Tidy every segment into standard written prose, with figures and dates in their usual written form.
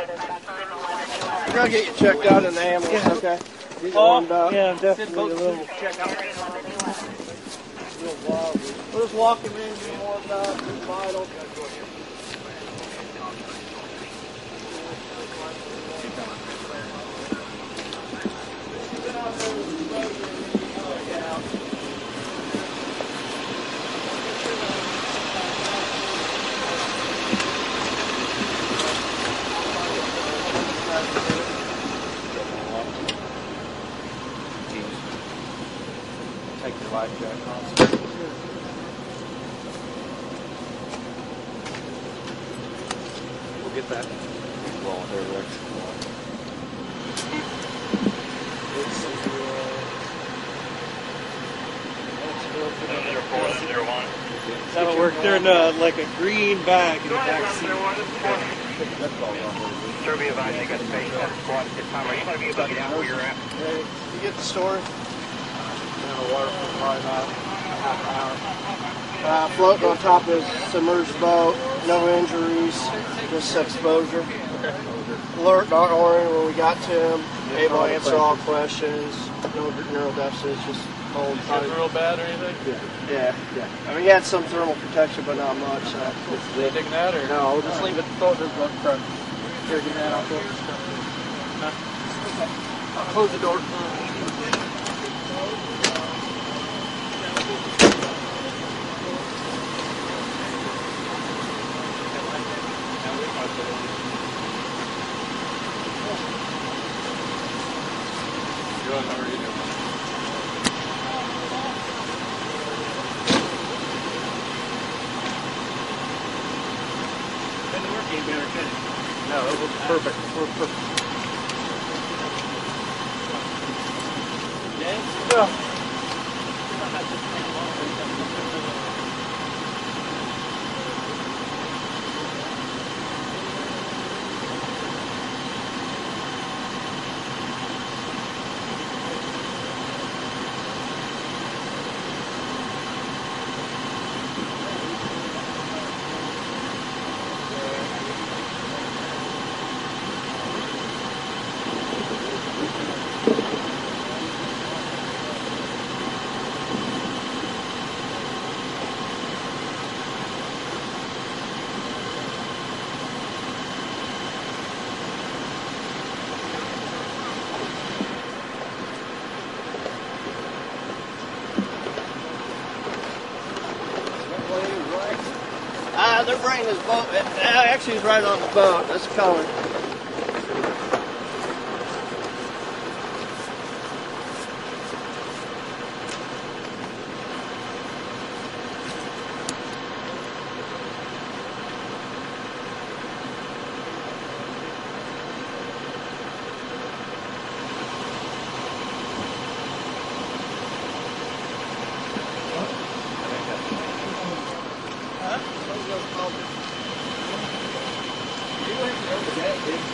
We're gonna get you checked out in the ambulance, okay? Get warmed up. Yeah, definitely a little. We'll just walk him in, get warmed up, get vital. Take your life jacket off. We'll get that voluntary direction. That'll work. They're in like a green bag in the back seat. Survey advised you got space on the squad at this time. Are you going to be able to get out where you're at? You get the story? Water for probably about a half hour. Floating on top of his submerged boat, no injuries, just exposure. Alert, not orange when we got to him, able to answer all questions, no neural deficits, just cold. Real bad or anything? Yeah. I mean, he had some thermal protection, but not much. So. They dig that or? No, we'll just leave it throw this up front. Here, get that out there. I'll close the door. Good, how are you doing? Didn't work any better, could it? No, it was perfect. We're perfect. Yeah. They're bringing his boat. Actually, he's right on the boat. That's coming.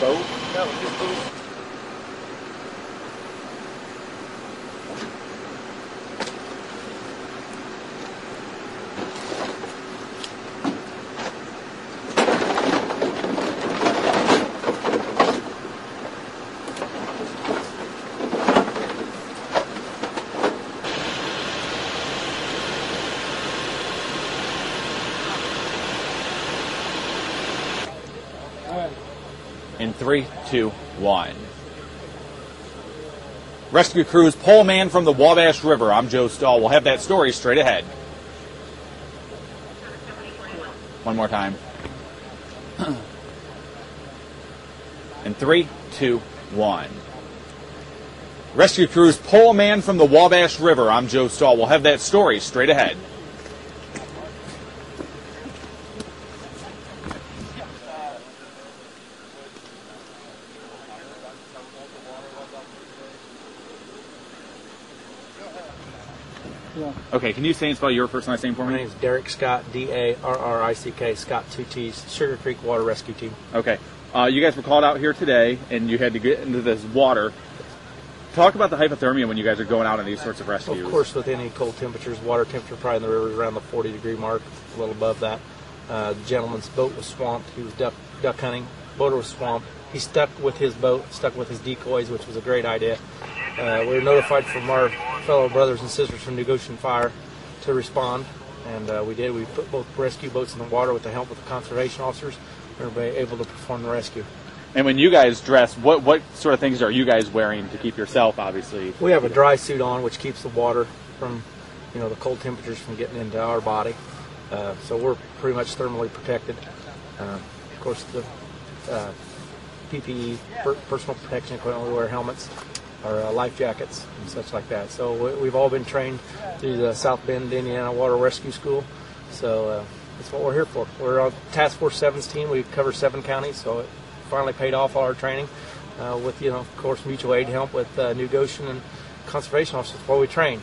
Boat? No, just boat. In 3, 2, 1. Rescue crews pull man from the Wabash River. I'm Joe Stahl. We'll have that story straight ahead. One more time. In 3, 2, 1. Rescue crews pull a man from the Wabash River. I'm Joe Stahl. We'll have that story straight ahead. Okay, can you say and spell your first and last name for me? My name's Derek Scott, D-A-R-R-I-C-K, Scott 2 T's, Sugar Creek Water Rescue Team. Okay. You guys were called out here today, and you had to get into this water. Talk about the hypothermia when you guys are going out on these sorts of rescues. Of course, with any cold temperatures, water temperature probably in the river is around the 40-degree mark, a little above that. The gentleman's boat was swamped. He was duck hunting. Boat was swamped. he stuck with his boat, stuck with his decoys, which was a great idea. We were notified from our fellow brothers and sisters from New Goshen Fire to respond, and we did. We put both rescue boats in the water with the help of the conservation officers. We were able to perform the rescue. And when you guys dress, what sort of things are you guys wearing to keep yourself, obviously? We have a dry suit on, which keeps the water from, the cold temperatures from getting into our body. So we're pretty much thermally protected. Of course, the PPE, personal protection equipment, we wear helmets, or life jackets and such like that. So we've all been trained through the South Bend, Indiana Water Rescue School. So that's what we're here for. We're on Task Force 7's team. We cover 7 counties, so it finally paid off all our training with, of course, mutual aid help with New Goshen and conservation officers before we train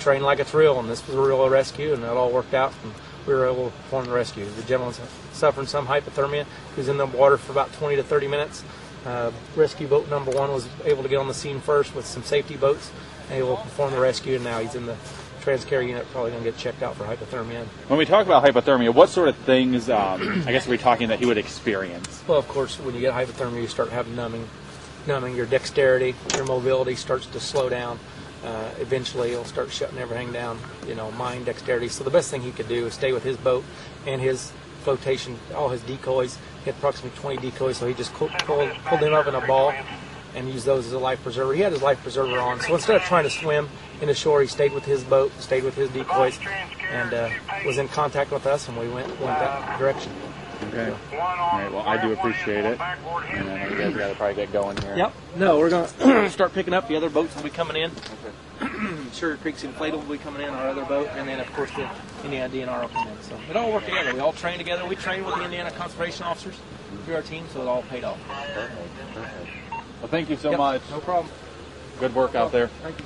like it's real, and this was a real rescue, and it all worked out, and we were able to perform the rescue. The gentleman's suffering some hypothermia. He was in the water for about 20 to 30 minutes. Rescue boat number 1 was able to get on the scene first with some safety boats, and able to perform the rescue, and now he's in the Transcare unit, probably going to get checked out for hypothermia. When we talk about hypothermia, what sort of things, I guess, are we talking that he would experience? Well, of course, when you get hypothermia, you start having numbing. Your dexterity, your mobility starts to slow down. Eventually, it'll start shutting everything down, mind, dexterity. So the best thing he could do is stay with his boat and his flotation, all his decoys. He had approximately 20 decoys, so he just pulled them up in a ball and used those as a life preserver. He had his life preserver on, so instead of trying to swim in the shore, he stayed with his boat, stayed with his decoys, and was in contact with us, and we went that direction. Okay. All right, well, I do appreciate it. And I know you guys got to probably get going here. Yep. No, we're going to start picking up. The other boats will be coming in. Okay. Sugar Creek's Inflatable will be coming in, our other boat, and then, of course, the Indiana DNR will come in. So it all worked together. We all trained together. We trained with the Indiana conservation officers through our team, so it all paid off. Perfect. Well, thank you so much. No problem. Good work out there. Thank you.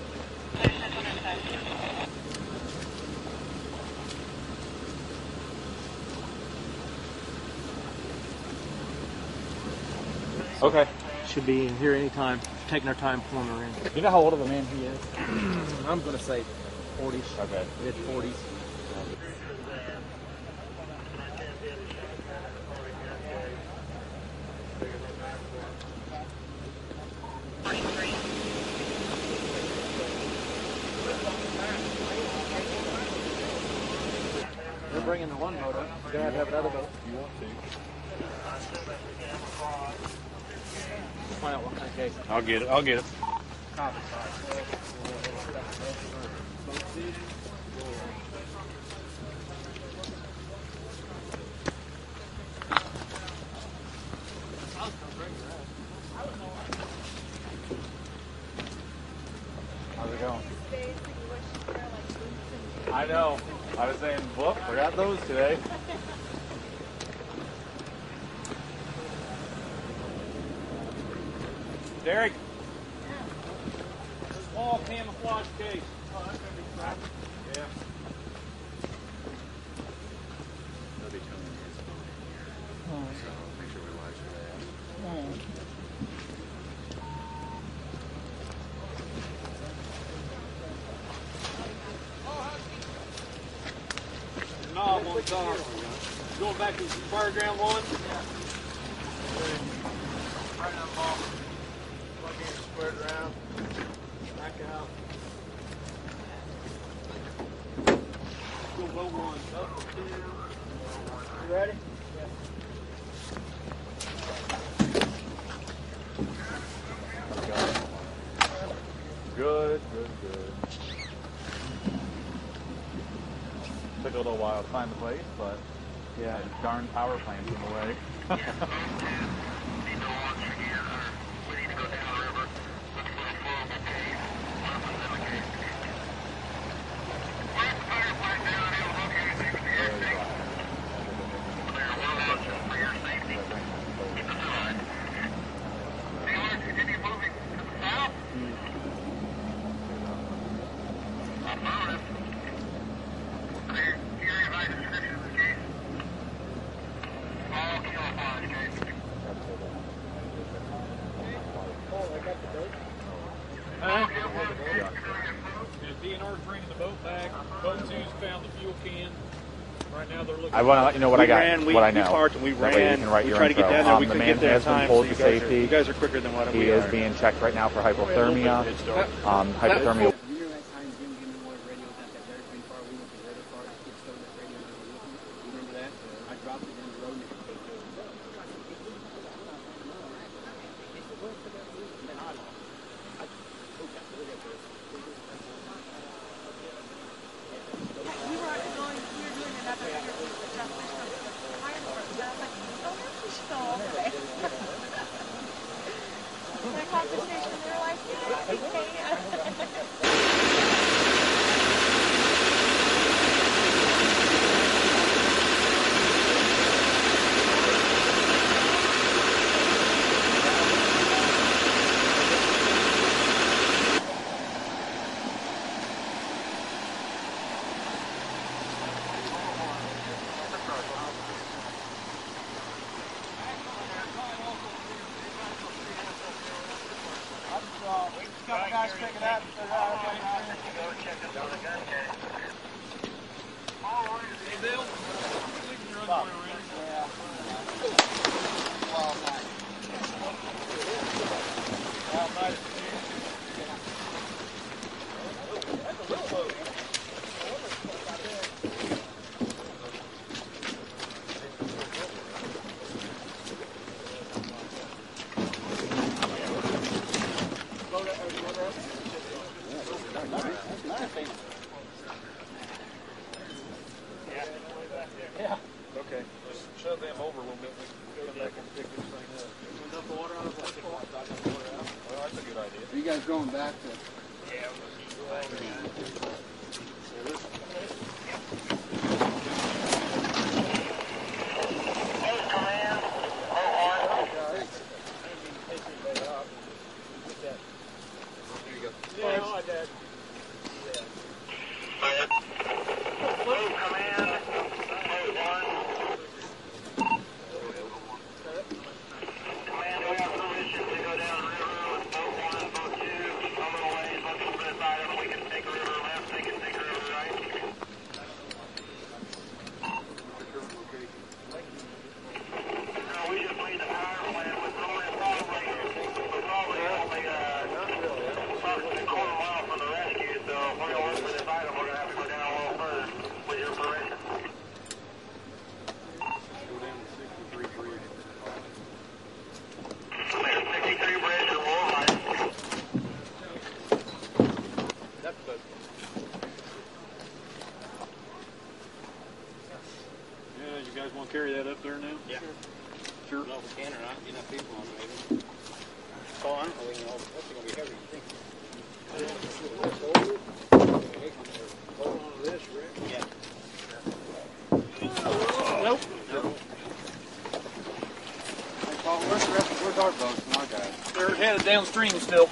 Okay. Should be in here anytime. Taking our time pulling her in. Do you know how old of a man he is? I'm going to say 40s. Okay. Mid-40s. We're bringing the one boat up. We're going to have another boat. You want to? Find out what kind of case. I'll get it. How's it going? I know. I was saying, whoop, forgot those today. Derek. Small camouflage case. Oh, that's gonna be crap. Yeah. They'll be tuning his phone here. So make sure we watch that. Knob on the car. Going back to the fire ground one? Right on the ball. Plug in, square it around. Back out. Go low one. Up, 2. You ready? Yeah. Good. Took a little while to find the place, but yeah, darn power plant's in the way. DNR's bringing the boat back. Boat 2's found the fuel can. Right now they're I want to let you know what I got, what I know. We parked and we That way you ran. can write We your tried to get intro. down there. We The couldn't man get there in has been time. pulled So to safety. you guys are quicker than what He we is are. being checked right now for hypothermia. Hypothermia. Okay. Just shove them over a little bit. We can come back and pick this thing up. Enough water out of the well, that's a good idea. Are you guys going back to? Carry that up there now? Yeah. Sure. I don't know if we can or not. Get enough people on it, maybe. Oh, I don't know. That's going to be heavy. Hold on to this, Rick. Yeah. Nope. Hey, Paul, where's our boats and our guys? They're headed downstream still.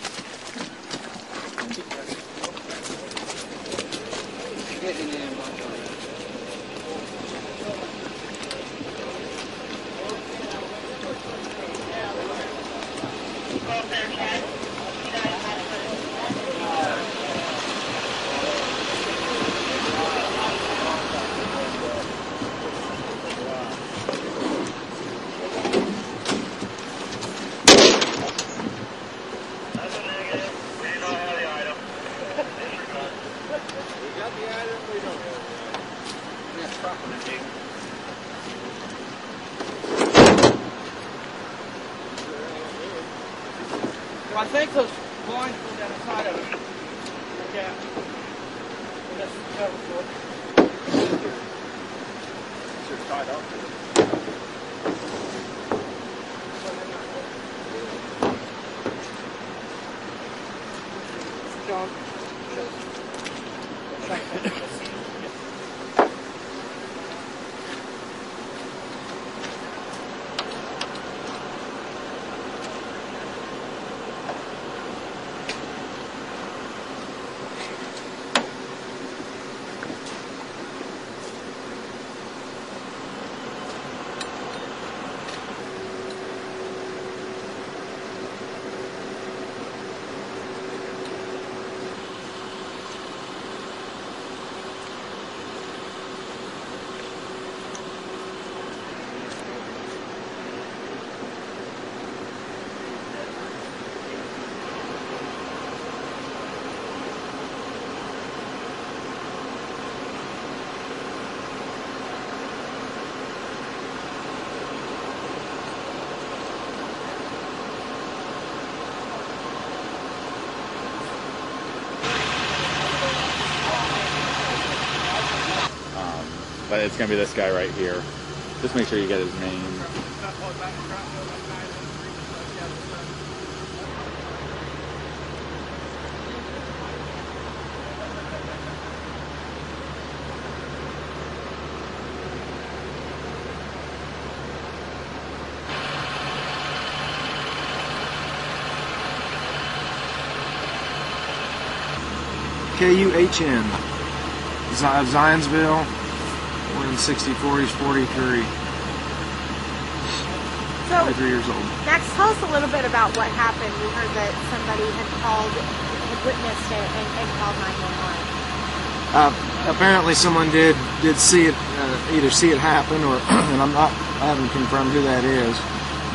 Getting in. I think those blinds go down the side of it. Yeah. That's the cover for it. They're tied up. John. but it's going to be this guy right here. Just make sure you get his name. KUHN, Zionsville, we're in 6040s 43. So, 43 years old. Max, tell us a little bit about what happened. We heard that somebody had witnessed it and called 911. Apparently someone did see it, either see it happen or, and I haven't confirmed who that is,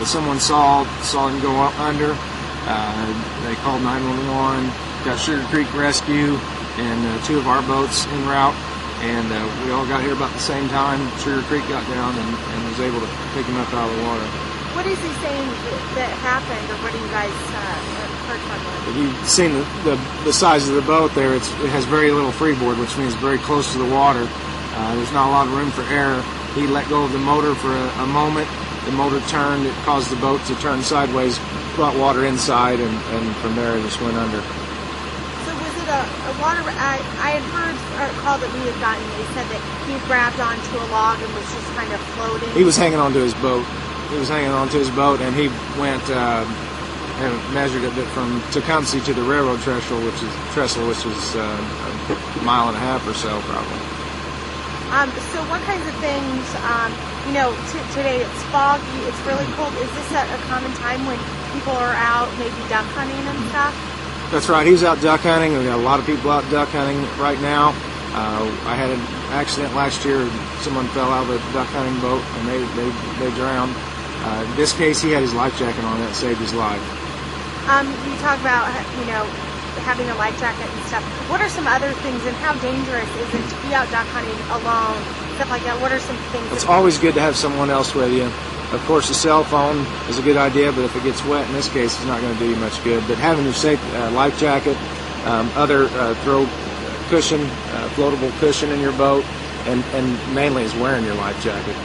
but someone saw him go up under. They called 911, got Sugar Creek Rescue and two of our boats en route, and we all got here about the same time. Sugar Creek got down and was able to pick him up out of the water. What is he saying that happened, or what do you guys heard from him? You've seen the size of the boat there. It has very little freeboard, which means very close to the water. There's not a lot of room for error. He let go of the motor for a moment. The motor turned. It caused the boat to turn sideways, brought water inside, and from there it just went under. So was it a water... I had heard a call that we had gotten. They said that he grabbed onto a log and was just kind of floating. He was hanging onto his boat. And he went and measured it from Tecumseh to the railroad trestle, which is a mile and a half or so, probably. So what kinds of things, today it's foggy, it's really cold. Is this a common time when people are out maybe duck hunting and stuff? That's right. He was out duck hunting. We got a lot of people out duck hunting right now. I had an accident last year. Someone fell out of a duck hunting boat and they drowned. In this case, he had his life jacket on. That saved his life. You talk about, having a life jacket and stuff. What are some other things, and how dangerous is it to be out duck hunting alone, stuff like that? What are some things? It's always good to have someone else with you. Of course, a cell phone is a good idea, but if it gets wet, in this case, it's not going to do you much good. But having your safe life jacket, other throw cushion, floatable cushion in your boat, and mainly is wearing your life jacket.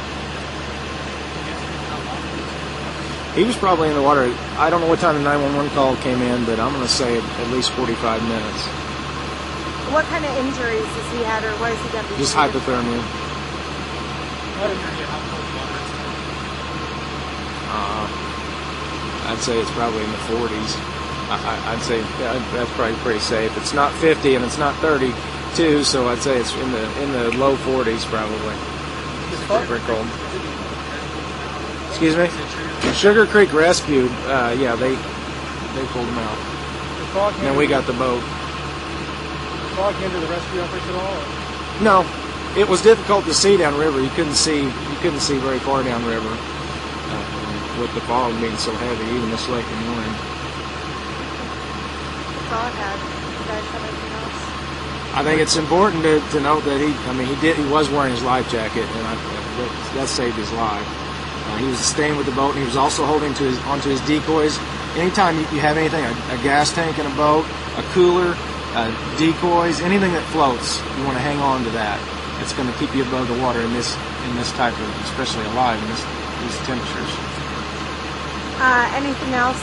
He was probably in the water. I don't know what time the 911 call came in, but I'm going to say at least 45 minutes. What kind of injuries has he had, or what has he got? Just hypothermia. I'd say it's probably in the 40s. I'd say that's probably pretty safe. It's not 50 and it's not 32, so I'd say it's in the low 40s probably. It's pretty cold. Excuse me? Sugar Creek Rescue, yeah, they pulled him out. And then we got the boat. Fog into the rescue efforts at all? Or? No, it was difficult to see downriver. You couldn't see very far downriver with the fog being so heavy, even this late in the morning. That's all I had. You guys have anything else? I think it's important to note that he was wearing his life jacket, and that saved his life. He was staying with the boat, and he was also holding onto his decoys. Anytime you have anything, a gas tank in a boat, a cooler, decoys, anything that floats, you want to hang on to that. It's going to keep you above the water in this type of, especially alive in these temperatures. Anything else?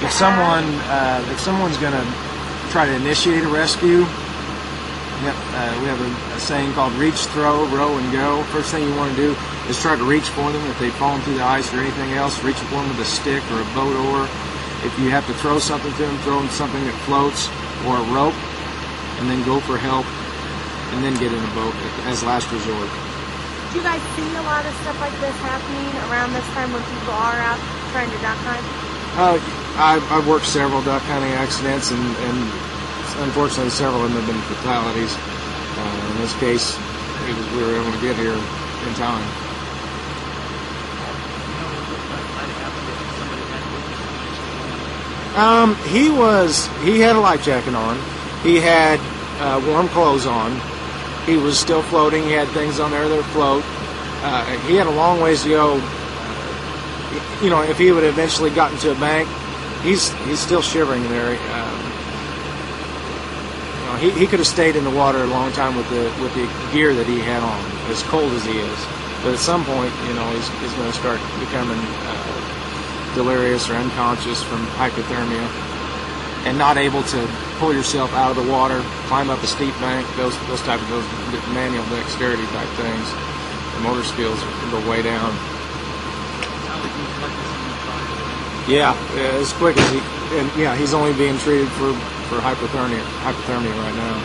If someone's going to try to initiate a rescue, we have a saying called reach, throw, row, and go. First thing you want to do is try to reach for them. If they've fallen through the ice or anything else, reach for them with a stick or a boat oar. If you have to throw something to them, throw them something that floats or a rope, and then go for help, and then get in a boat as last resort. Do you guys see a lot of stuff like this happening around this time when people are out trying to duck hunt? I've worked several duck hunting accidents, and unfortunately several of them have been fatalities. In this case, we were able to get here in time. He had a life jacket on. He had warm clothes on. He was still floating. He had things on there that float. He had a long ways to go. If he would have eventually gotten to a bank, he's still shivering there. he could have stayed in the water a long time with the gear that he had on, as cold as he is. But at some point, he's going to start becoming delirious or unconscious from hypothermia, and not able to pull yourself out of the water, climb up a steep bank, those type of those manual dexterity type things. The motor skills go way down. Yeah, as quick as he's only being treated for hypothermia right now.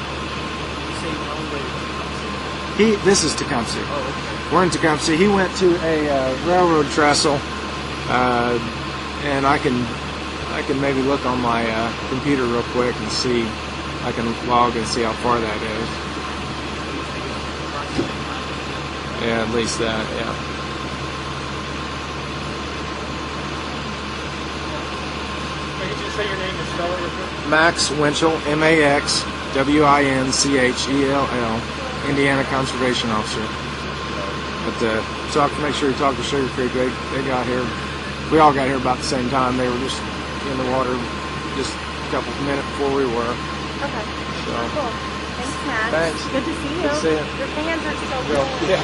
This is Tecumseh. Oh, okay. We're in Tecumseh. He went to a railroad trestle, and I can maybe look on my computer real quick and see. I can log and see how far that is. Yeah, at least that. Yeah. Did you say your name is spell it real quick? Max Winchell, MaxWinchell, Indiana Conservation Officer. But make sure you talk to Sugar Creek. They got here. We all got here about the same time. They were just in the water just a couple of minutes before we were. Okay. So. Cool. Thanks, Max. Thanks. Good to see you. Good to see you. Your hands are so cool. Yeah.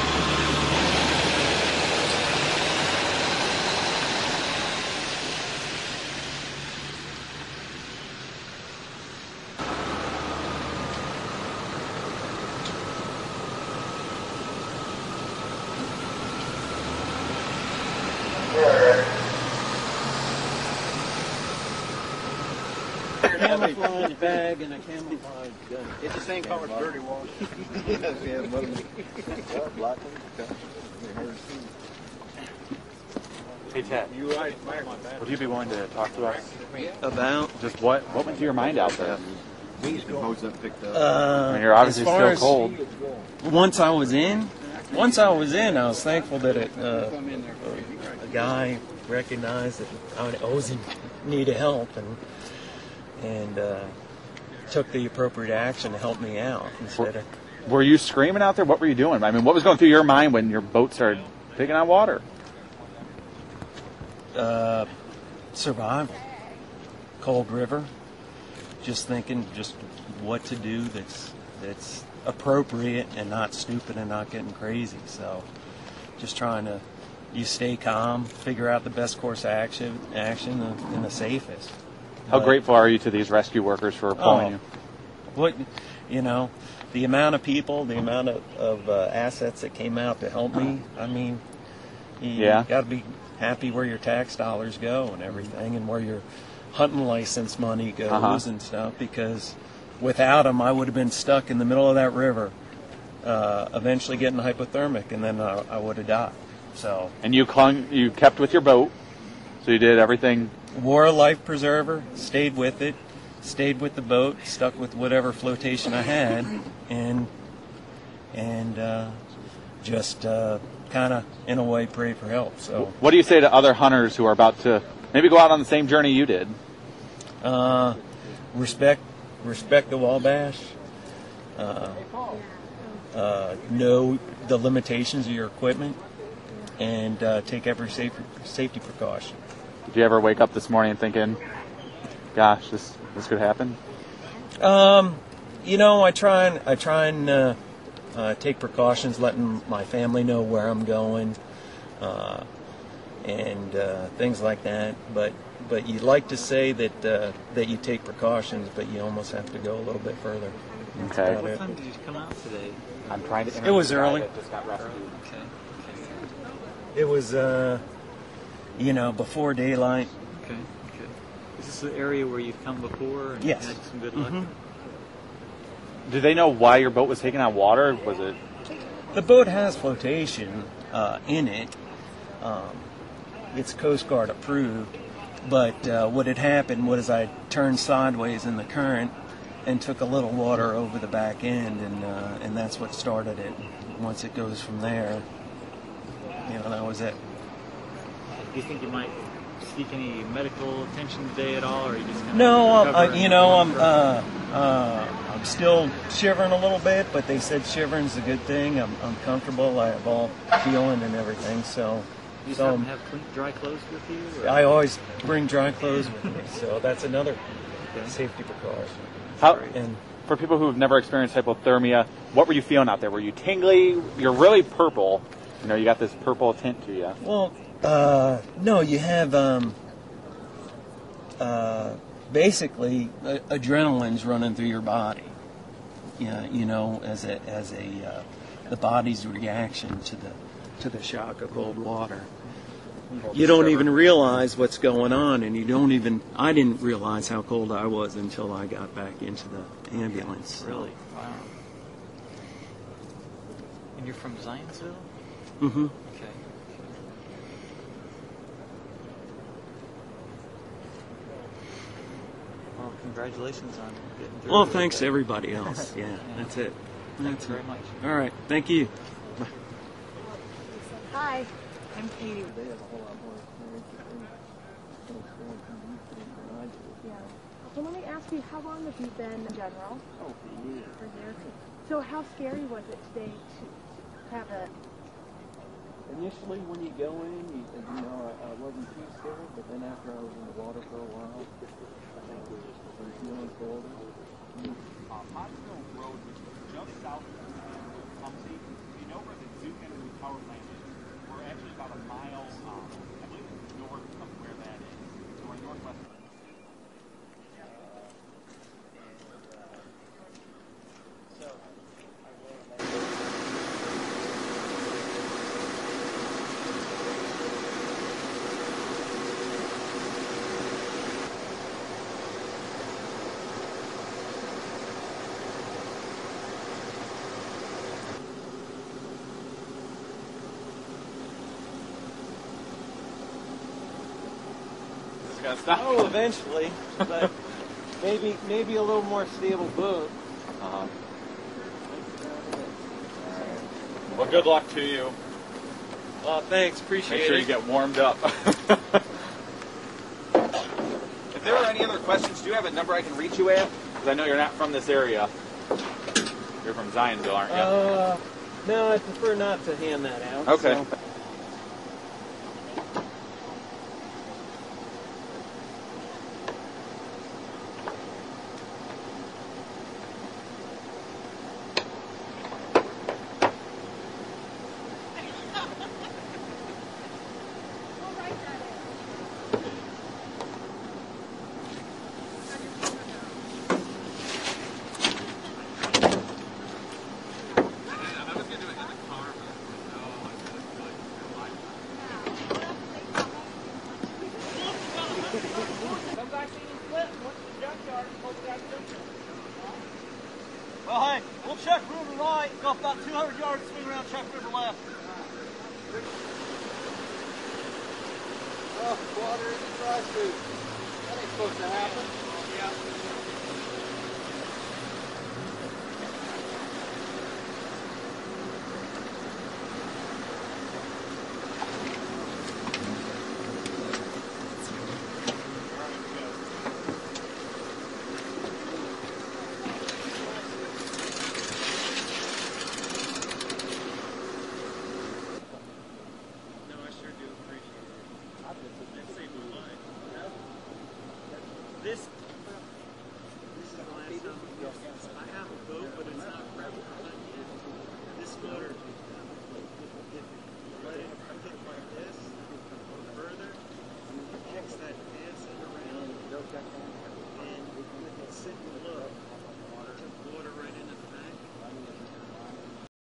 Camouflage bag and a camouflage gun. It's the same color as dirty water. Hey Ted, would you be willing to talk to us About? just what went through your mind out there? I mean, you're As obviously far still as- cold. Once I was in, I was thankful that a guy recognized that I was in need of help and took the appropriate action to help me out instead of. Were you screaming out there? What were you doing? I mean, what was going through your mind when your boat started taking on water? Survival. Cold river. Just thinking just what to do that's appropriate and not stupid and not getting crazy. So just trying to stay calm, figure out the best course of action and the safest. How grateful are you to these rescue workers for pulling you? What, the amount of people, the amount of assets that came out to help me, I mean, you got to be happy where your tax dollars go and everything, and where your hunting license money goes and stuff, because without them, I would have been stuck in the middle of that river, eventually getting hypothermic, and then I would have died. So. And you kept with your boat, so you did everything. Wore a life preserver, stayed with it, stayed with the boat, stuck with whatever flotation I had, and just kind of, in a way, pray for help. So, what do you say to other hunters who are about to maybe go out on the same journey you did? Respect the Wabash. Know the limitations of your equipment, and take every safety precaution. Did you ever wake up this morning thinking, "Gosh, this could happen"? I try and take precautions, letting my family know where I'm going, and things like that. But you'd like to say that you take precautions, but you almost have to go a little bit further. Okay. What time did you come out today? I'm trying to. It was early. Just got rescued. Okay. It was, before daylight. Okay. Is this the area where you've come before and Yes. had some good luck? Do they know why your boat was taking on water? Was it? The boat has flotation in it. It's Coast Guard approved. But what had happened was I turned sideways in the current and took a little water over the back end, and that's what started it. Once it goes from there, that was it. Do you think you might seek any medical attention today at all, or are you just kind No, of I'm still shivering a little bit, but they said shivering's a good thing. I'm comfortable. I have all feeling and everything, so. Do you happen to have dry clothes with you? Or? I always bring dry clothes with me, so that's another safety precaution. for people who have never experienced hypothermia, what were you feeling out there? Were you tingly? You're really purple. You know, you got this purple tint to you. Well, no, you have basically adrenaline's running through your body. Yeah, you know, as the body's reaction to the shock of cold water. You don't even realize what's going on, and I didn't realize how cold I was until I got back into the ambulance. Really? Wow. And you're from Zionsville? Mm-hmm. Okay. Well, congratulations on getting through. Well, thanks to everybody else. Yeah, that's it. Thanks very much. All right, thank you. Hi, I'm Katie. Yeah. So let me ask you, how long have you been in general? Oh, for years. For years. So how scary was it today to have a... Initially, when you go in, you know, I wasn't too scared, but then after I was in the water for a while, I think it was feeling colder. Pottsville Road, which is just south of Tecumseh, you know where the Duke Energy Power Plant is? We're actually about a mile, I believe it's north of where that is. So we're northwest of it. Oh, eventually, but maybe a little more stable boat. Well, good luck to you. Thanks, appreciate it. Make sure you get warmed up. If there are any other questions, do you have a number I can reach you at? Because I know you're not from this area. You're from Zionsville, aren't you? No, I prefer not to hand that out. Okay. So. Well, hey, we'll check river right, go about 200 yards, swing around, check river left. Oh, water is dry food. That ain't supposed to happen.